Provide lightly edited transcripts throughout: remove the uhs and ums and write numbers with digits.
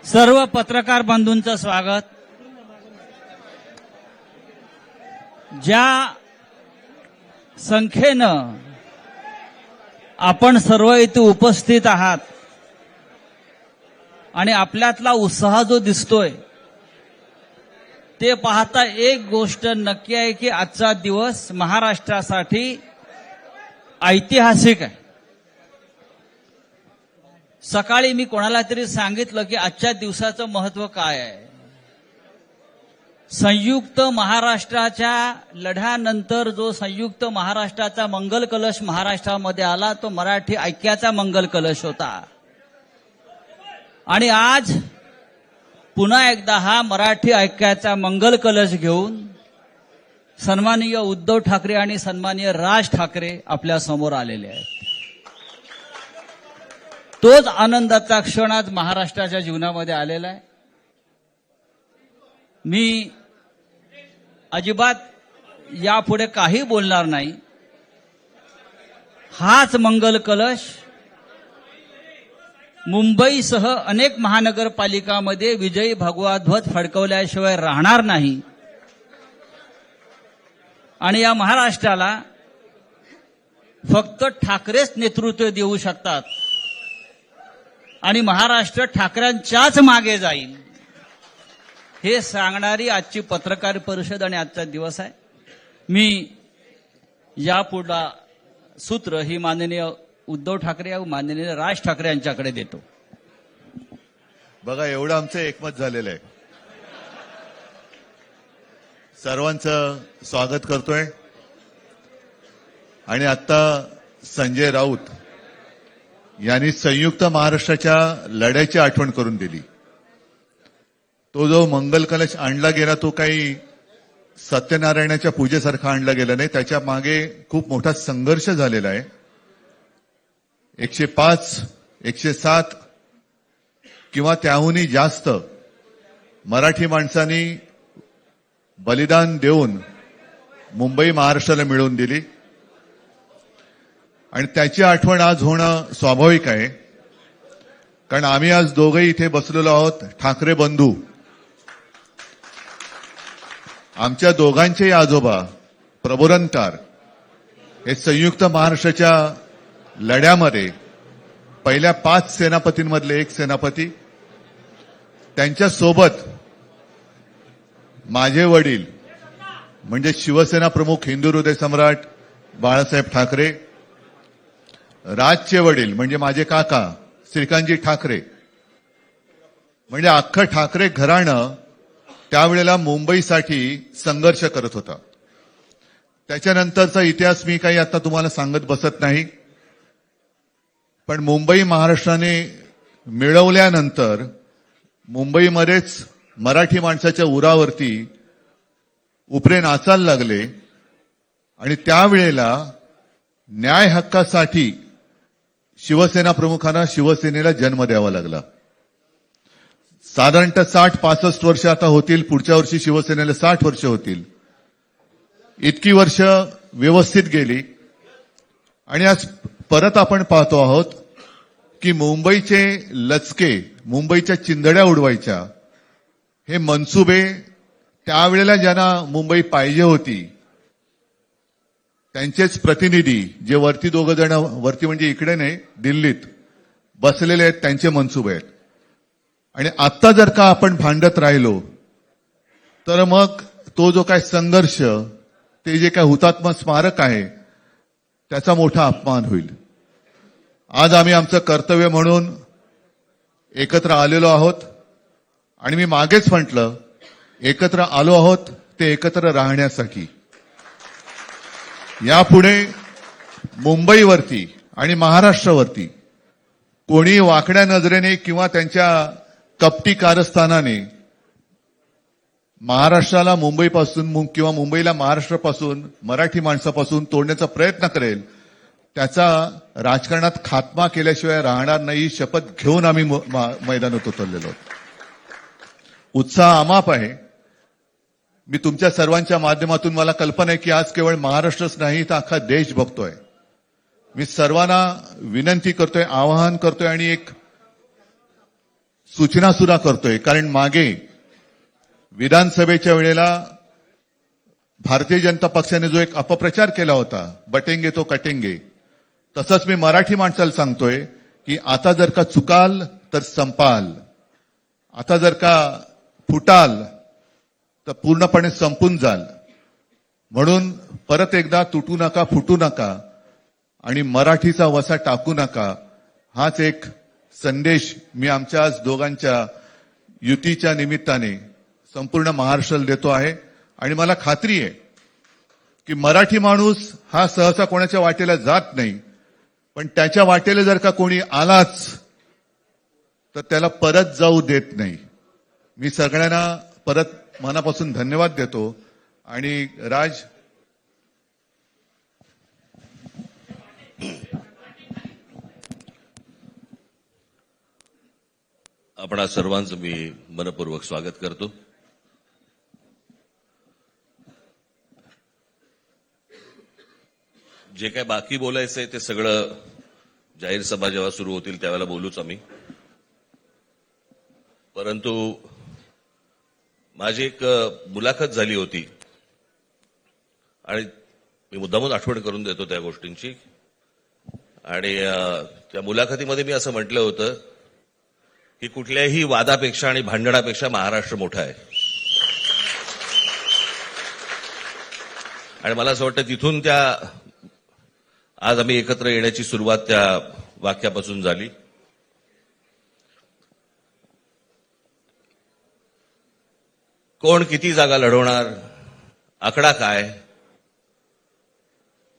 सर्व पत्रकार बंधूंचं स्वागत। ज्या संख्येनं आपण सर्व इथे उपस्थित आहात आणि आपल्यातला उत्साह जो दिसतोय ते पाहता एक गोष्ट नक्की आहे की आजचा दिवस महाराष्ट्रासाठी ऐतिहासिक आहे। सकाळी मी कोणाला तरी सांगितलं की आजच्या दिवसाचं महत्त्व काय आहे। संयुक्त महाराष्ट्राच्या लढ्यानंतर जो संयुक्त महाराष्ट्राचा मंगल कलश महाराष्ट्रामध्ये आला तो मराठी ऐक्याचा मंगल कलश होता आणि आज पुन्हा एकदा हा मराठी ऐक्याचा मंगल कलश घेऊन सन्माननीय उद्धव ठाकरे आणि सन्माननीय राज ठाकरे आपल्या समोर आलेले आहेत। तोच आनंदाचा क्षण आज महाराष्ट्राच्या जीवनामध्ये आलेला आहे। मी अजिबात यापुढे काही बोलणार नाही। हाच मंगल कलश मुंबईसह अनेक महानगरपालिकांमध्ये विजयी भगवा ध्वज फडकवल्याशिवाय राहणार नाही आणि या महाराष्ट्राला फक्त ठाकरेच नेतृत्व देऊ शकतात आणि महाराष्ट्र ठाकरेंच्याच मागे जाईल हे सांगणारी आजची पत्रकार परिषद आणि आजचा दिवस आहे। मी यापुढे सूत्र ही माननीय उद्धव ठाकरे व माननीय राज ठाकरे यांच्याकडे देतो। बघा एवढं आमचं एकमत झालेलं आहे। सर्वांचं स्वागत करतोय आणि आता संजय राऊत यांनी संयुक्त महाराष्ट्राच्या लढ्याची आठवण करून दिली। तो जो मंगल कलश आणला गेला तो काही सत्यनारायणाच्या पूजेसारखा आणला गेला नाही, त्याच्या मागे खूप मोठा संघर्ष झालेला आहे। 105, 107 किंवा त्याहूनही जास्त मराठी माणसांनी बलिदान देऊन मुंबई महाराष्ट्राला मिळवून दिली आणि त्याची आठवण आज होणं स्वाभाविक आहे, कारण आम्ही आज दोघेही इथे बसलेलो आहोत ठाकरे बंधू। आमच्या दोघांचेही आजोबा प्रबोधनकार हे संयुक्त महाराष्ट्राच्या लढ्यामध्ये पहिल्या 5 सेनापतींमधले एक सेनापती, त्यांच्यासोबत माझे वडील म्हणजे शिवसेना प्रमुख हिंदू हृदय सम्राट बाळासाहेब ठाकरे, राजचे वडील म्हणजे माझे काका श्रीकांतजी ठाकरे, म्हणजे अख्खं ठाकरे घराणं त्यावेळेला मुंबईसाठी संघर्ष करत होता। त्याच्यानंतरचा इतिहास मी काही आता तुम्हाला सांगत बसत नाही, पण मुंबई महाराष्ट्राने मिळवल्यानंतर मुंबईमध्येच मराठी माणसाच्या उरावरती उपरे नाचायला लागले आणि त्यावेळेला न्याय हक्कासाठी शिवसेना प्रमुखांना शिवसेनेला जन्म द्यावा लागला। साधारणतः 60-65 वर्ष आता होतील, पुढच्या वर्षी शिवसेनेला 60 वर्ष होतील। इतकी वर्ष व्यवस्थित गेली आणि आज परत आपण पाहतो आहोत की मुंबईचे लचके, मुंबईच्या चिंधड्या उडवायच्या हे मनसुबे त्यावेळेला ज्यांना मुंबई पाहिजे होती त्यांचेच प्रतिनिधी जे वरती दोघं जण, वरती म्हणजे इकडे नाही दिल्लीत बसलेले आहेत, त्यांचे मनसुबे आहेत। आणि आता जर का आपण भांडत राहिलो तर मग तो जो काय संघर्ष, ते जे काय हुतात्मा स्मारक आहे त्याचा मोठा अपमान होईल। आज आम्ही आमचं कर्तव्य म्हणून एकत्र आलेलो आहोत आणि मी मागेच म्हटलं एकत्र आलो आहोत ते एकत्र राहण्यासाठी। यापुढे मुंबईवरती आणि महाराष्ट्रावरती कोणी वाकड्या नजरेने किंवा त्यांच्या कपटी कारस्थानाने महाराष्ट्राला मुंबईपासून किंवा मुंबईला महाराष्ट्रापासून, मराठी माणसापासून तोडण्याचा प्रयत्न करेल, त्याचा राजकारणात खात्मा केल्याशिवाय राहणार नाही, शपथ घेऊन आम्ही मैदानात उतरलेलो आहोत। उत्साह अमाप आहे। मी तुमच्या सर्वांच्या माध्यमातून, मला कल्पना आहे की आज केवळ महाराष्ट्रच नाही तर अख्खा देश बघतोय। मी सर्वांना विनंती करतोय, आवाहन करतोय आणि एक सूचना सुद्धा करतोय. कारण मागे विधानसभेच्या वेळेला भारतीय जनता पक्षाने जो एक अपप्रचार केला होता, बटेंगे तो कटेंगे, तसंच मी मराठी माणसाला सांगतोय की आता जर का चुकाल तर संपाल, आता जर का फुटाल तर पूर्णपणे संपून जाल. म्हणून परत एकदा तुटू नका, फुटू नका आणि मराठीचा वसा टाकू नका, हाच एक संदेश मी आमच्या आज दोघांच्या युतीच्या निमित्ताने संपूर्ण महाराष्ट्राला देतो आहे. आणि मला खात्री आहे की मराठी माणूस हा सहसा कोणाच्या वाटेला जात नाही, पण त्याच्या वाटेला जर का कोणी आलाच तर त्याला परत जाऊ देत नाही. मी सगळ्यांना परत मनापासून धन्यवाद देतो. आणि राज, आपणा सर्वांचं मी मनपूर्वक स्वागत करतो. जे काय बाकी बोलायचंय ते सगळं जाहीर सभा जेव्हा सुरू होतील त्यावेळेला बोलूच आम्ही. परंतु माझी एक मुलाखत झाली होती आणि मी मुद्दामून आठवण करून देतो त्या गोष्टींची. आणि त्या मुलाखतीमध्ये मी असं म्हटलं होतं की कुठल्याही वादापेक्षा आणि भांडणापेक्षा महाराष्ट्र मोठा आहे. आणि मला असं वाटतं तिथून त्या आज आम्ही एकत्र येण्याची सुरुवात त्या वाक्यापासून झाली. कोण किती जागा लढवणार, आकडा काय,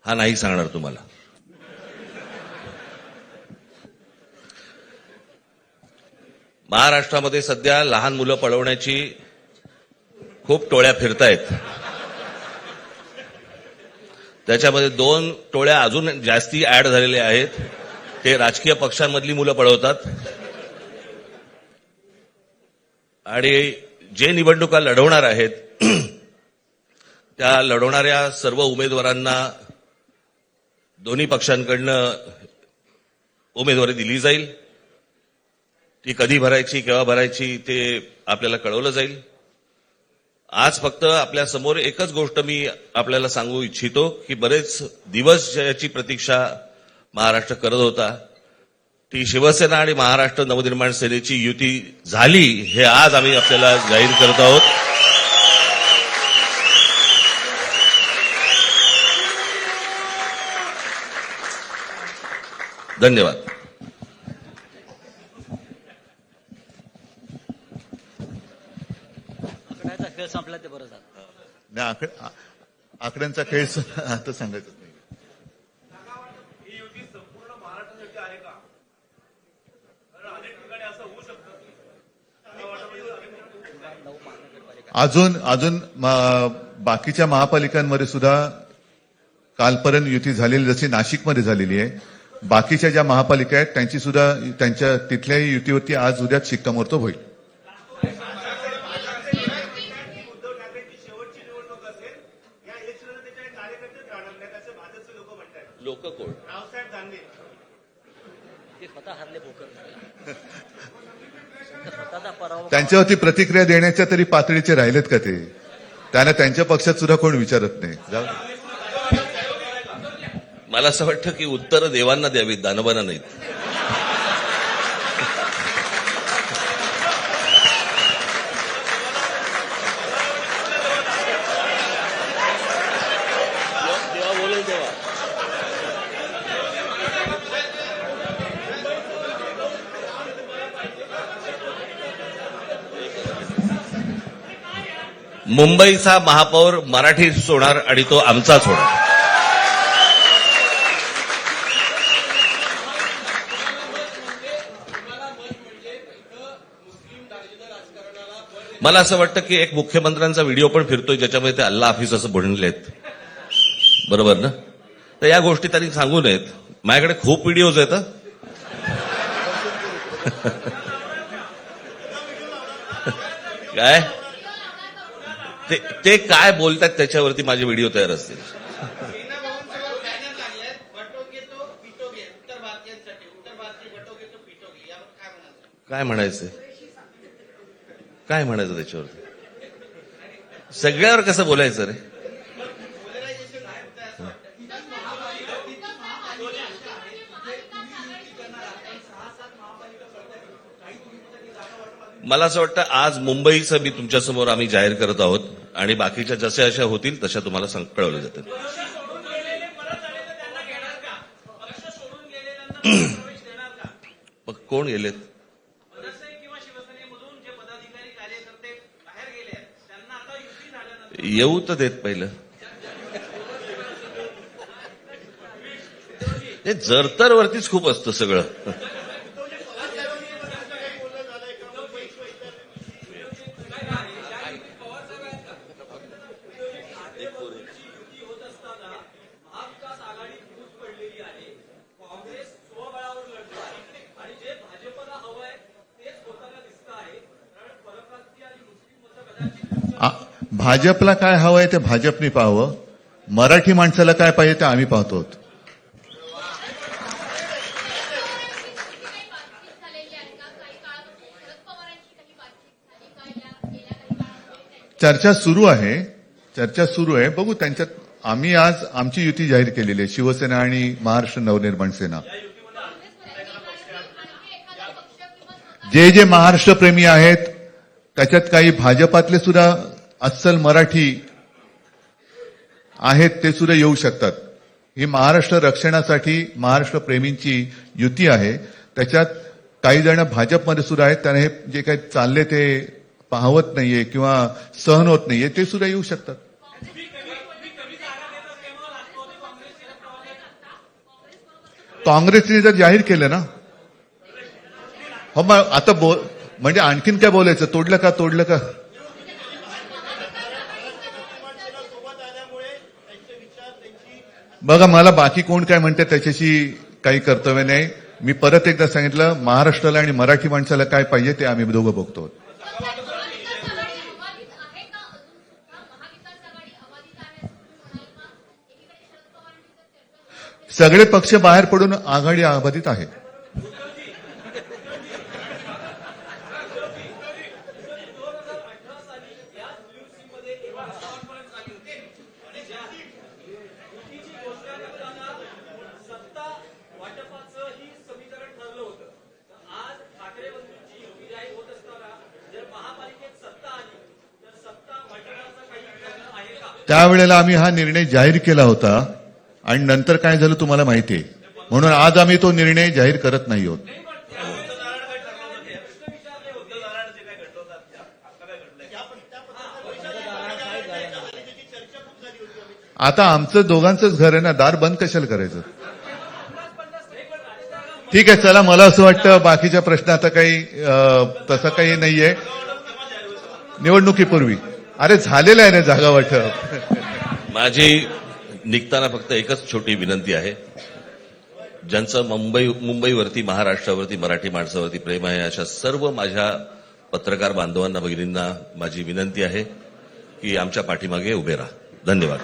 हा नाही सांगणार तुम्हाला. महाराष्ट्रामध्ये सध्या लहान मुलं पळवण्याची खूप टोळ्या फिरतायत. त्याच्यामध्ये 2 टोळ्या अजून जास्ती ऍड झालेल्या आहेत. ते राजकीय पक्षांमधली मुलं पळवतात आणि जे निवडणुका लढवणार आहेत त्या लढवणाऱ्या सर्व उमेदवारांना दोन्ही पक्षांकडनं उमेदवारी दिली जाईल. ती कधी भरायची, केव्हा भरायची ते आपल्याला कळवलं जाईल. आज फक्त आपल्या समोर एकच गोष्ट मी आपल्याला सांगू इच्छितो की बरेच दिवस ज्याची प्रतीक्षा महाराष्ट्र करत होता ती शिवसेना आणि महाराष्ट्र नवनिर्माण सेनेची युती झाली, हे आज आम्ही आपल्याला जाहीर करत आहोत. धन्यवाद. आकड्याचा खेळ संपला ते बरं झालं. नाही, आकड्यांचा खेळ आता सांगायचं नाही. ही युती संपूर्ण महाराष्ट्रासाठी आहे का? कारण अनेक ठिकाणी असं होऊ शकतं. अजून बाकीच्या महापालिकांमध्ये सुद्धा कालपर्यंत युती झालेली, जशी नाशिकमध्ये झालेली आहे, बाकीच्या ज्या महापालिका आहेत त्यांची सुद्धा त्यांच्या तिथल्याही युतीवरती आज उद्याच शिक्कामोर्तब होईल. उद्धव ठाकरेंची शेवटची निवडणूक असेल, या इलेक्शनला त्याच्या कार्यकर्तेच राहणार नाहीत असे भाजपचे लोक म्हणतात. लोक कोण? रावसाहेब दानवे ते स्वतः हरले भोकर स्वतःचा पराभव. त्यांच्यावरती प्रतिक्रिया देण्याच्या तरी पातळीचे राहिलेत का ते? त्यांना त्यांच्या पक्षात सुद्धा कोण विचारत नाही. जाऊ. मला असं वाटतं की उत्तरं देवांना द्यावीत, दानवांना नाहीत. देवा बोलेल तेव्हा. मुंबईचा महापौर मराठीच होणार आणि तो आमचाच होणार. मला असं वाटतं की एक मुख्यमंत्र्यांचा व्हिडिओ पण फिरतोय ज्याच्यामध्ये ते अल्ला हाफिज असं म्हणलेत, बरोबर ना? तर या गोष्टी त्यांनी सांगू नयेत. माझ्याकडे खूप व्हिडिओज आहेत. काय ते काय बोलतात त्याच्यावरती माझे व्हिडिओ तयार असतील. काय म्हणायचंय? काय म्हणायचं त्याच्यावरती? सगळ्यावर कसं बोलायचं रे? मला असं वाटतं आज मुंबईचं मी तुमच्यासमोर आम्ही जाहीर करत आहोत आणि बाकीच्या जशा अशा होतील तशा तुम्हाला कळवलं जातं. मग कोण गेलेत? येऊ तर देत पहिलं. हे जरतर वरतीच खूप असतं सगळं. भाजपला काय हवंय ते भाजपने पाहावं, मराठी माणसाला काय पाहिजे ते आम्ही पाहतो. चर्चा सुरू आहे. बघू त्यांच्यात. आम्ही आज आमची युती जाहीर केलेली आहे, शिवसेना आणि महाराष्ट्र नवनिर्माण सेना. जे महाराष्ट्र प्रेमी आहेत त्याच्यात काही भाजपातले सुद्धा अस्सल मराठी आहेत, ते सुद्धा येऊ शकतात. ही महाराष्ट्र रक्षणासाठी महाराष्ट्र प्रेमींची युती आहे. त्याच्यात काही जण भाजपमध्ये सुद्धा आहेत, त्यांना हे जे काही चालले ते पाहवत नाहीये किंवा सहन होत नाहीये, ते सुद्धा येऊ शकतात. काँग्रेसने जर जाहीर केलं ना, हो मग आता म्हणजे आणखीन काय बोलायचं? तोडलं का? बघा, मला बाकी कोण काय म्हणते त्याच्याशी काही कर्तव्य नाही. मी परत एकदा सांगितलं, महाराष्ट्राला आणि मराठी माणसाला काय पाहिजे ते आम्ही दोघं बघतो. सगळे पक्ष बाहेर पडून आघाडी अबाधित आहे. त्यावेळेला आम्ही हा निर्णय जाहीर केला होता आणि नंतर काय झालं तुम्हाला माहिती आहे. म्हणून आज आम्ही तो निर्णय जाहीर करत नाही आहोत. आता आमचं दोघांचंच घर आहे ना, दार बंद कशाला करायचं? ठीक आहे, चला. मला असं वाटतं बाकीच्या प्रश्न आता काही तसं काही नाहीये. निवडणुकीपूर्वी अरे झालेलं आहे ना जागा वाटप. माझी निघताना फक्त एकच छोटी विनंती आहे. ज्यांचं मुंबईवरती, महाराष्ट्रावरती, मराठी माणसावरती प्रेम आहे, अशा सर्व माझ्या पत्रकार बांधवांना, भगिनींना माझी विनंती आहे की आमच्या पाठीमागे उभे राहा. धन्यवाद.